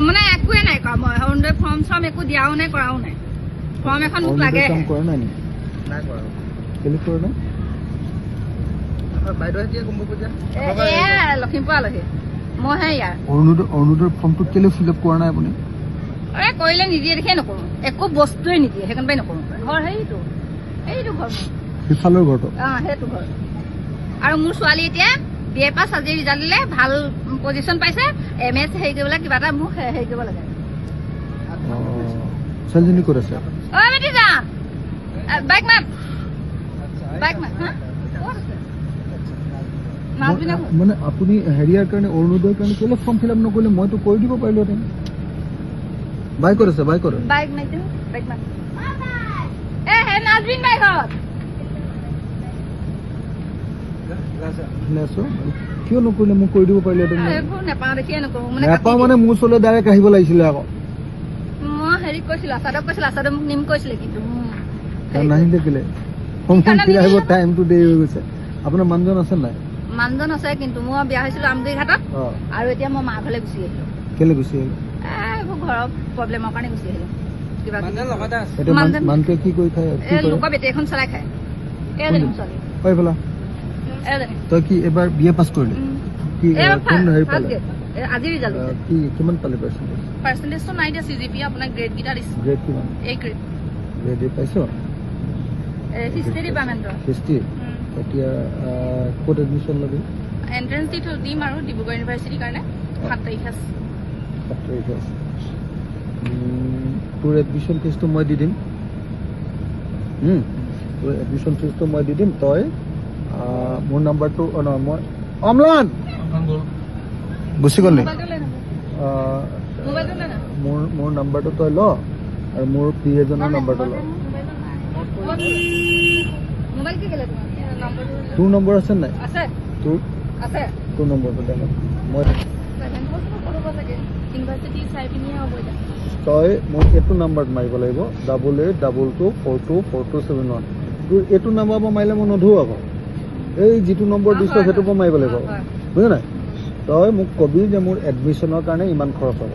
মানে একোৱে নাই কৰা মই অৰুণোদয় ফৰ্ম চৰ্ম একো দিয়াও নাই কৰাও নাই ফৰ্ম এখন মোক লাগে লখিমপুৰ আলহী মইহে ইয়াৰ অৰুণোদয় ফৰ্মটো কেলে ফিল আপ কৰা নাই আপুনি কৰিলে নিদিয়ে দেখে নকৰো একো বস্তুৱে নিদিয়ে সেইখন পাই নকৰো ঘৰ সেইটো ঘৰ সিফালৰ ঘৰটো সেইটো ঘৰ আৰু মোৰ ছোৱালী এতিয়া BA পাছ আজি ৰিজাল্ট দিলে ভাল পজিশ্যন পাইছে MS হেৰি কৰিবলৈ কিবা এটা মোক হেৰি কৰিব লাগে ছোৱালীজনী ক'ত আছে বেটি যা বাইক মাত মানে আপুনি হেৰিয়াৰ কাৰণে অৰুণোদয়ৰ কাৰণে কেলে ফৰ্ম ফিল আপ নকৰিলে মইতো কৰি দিব পাৰিলোহেঁতেন বাইকত আছে বাইক নাই বাইক মাত হে নাজবিন বাইকত কিয় নকৰিলে মোক কৰি দিব পাৰিলোহেঁতেন নেপাওঁ দেখিয়ে নকৰো নেপাওঁ মানে মোৰ ওচৰলৈ ডাইৰেক্ট আহিব লাগিছিলে আকৌ মই হেৰি কৈছিলো আচাদক কৈছিলো আচাদক মোক নিম কৈছিলে কিন্তু নাহিলে কেলে ফৰ্মখন ফিল আহিব টাইমটো দেৰি হৈ গৈছে আপোনাৰ মানুহজন আছে নাই মানুহজন আছে কিন্তু মই বিয়া হৈছিলো আমগুৰি ঘাটত আৰু এতিয়া মই মা ঘৰলৈ গুচি আহিলো কেলে গুচি আহিলো এইবোৰ ঘৰৰ প্ৰব্লেমৰ কাৰণে গুচি আহিলো কিবা মানুহটোৱে কি কৰি খায় লোকৰ বেটেৰী এখন চলাই খায় তই কি এবাৰ BA পাছ কৰিলি আজি ৰিজাল্ট কি কিমান পালি পাৰ্চেণ্টেজটো নাই দিয়া CGP আপোনাৰ গ্ৰেড কেইটা দিছে গ্ৰেড কিমান গ্ৰেড পাইছ হিষ্ট্ৰী ডিপাৰ্টমেণ্টৰ হিষ্ট্ৰী এতিয়া ক'ত এডমিশ্যন ল'বি এণ্ট্ৰেঞ্চ দি দিম আৰু ডিব্ৰুগড় ইউনিভাৰ্চিটিৰ কাৰণে 7 তাৰিখ আছে তোৰ এডমিশ্যন ফিজটো মই দি দিম তোৰ এডমিশ্যন ফিজটো মই দি দিম তই মোৰ নাম্বাৰটো মই অম্লান গুচি গ'ল নি মোৰ নাম্বাৰটো তই ল আৰু মোৰ PA জনৰ নাম্বাৰটো ল তোৰ নম্বৰ আছে নাই তোৰ নম্বৰটো দে মই তই মোক এইটো নাম্বাৰত মাৰিব লাগিব 8822424271 তোৰ এইটো নাম্বাৰৰ পৰা মাৰিলে মই নধৰো আকৌ এই যিটো নম্বৰ দিছ সেইটোৰ পৰা মাৰিব লাগিব বুজি নাই তই মোক কবি যে মোৰ এডমিশ্যনৰ কাৰণে ইমান খৰচ হ'ব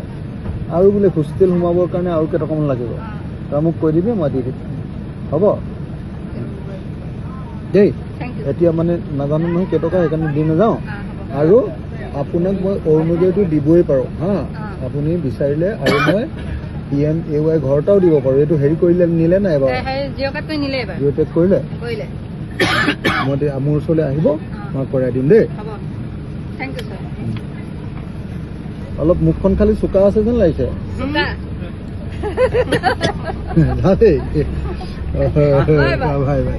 আৰু বোলে হোষ্টেল সোমাবৰ কাৰণে আৰু কেইটকামান লাগিব তই মোক কৈ দিবি মই দি দিম হ'ব দেই এতিয়া মানে নাজানো নহয় কেইটকা সেইকাৰণে দি নাযাওঁ আৰু আপোনাক মই অৰুণোদয়টো দিবই পাৰোঁ হা আপুনি বিচাৰিলে আৰু মই PMAY ঘৰ এটাও দিব পাৰোঁ এইটো হেৰি কৰিলে নিলে নাই বাৰু জিঅ' টেগ কৰিলে মই মোৰ ওচৰলৈ আহিব মই কৰাই দিম দেই অলপ মুখখন খালি চোকা আছে যেন লাগিছে ভাই ভাই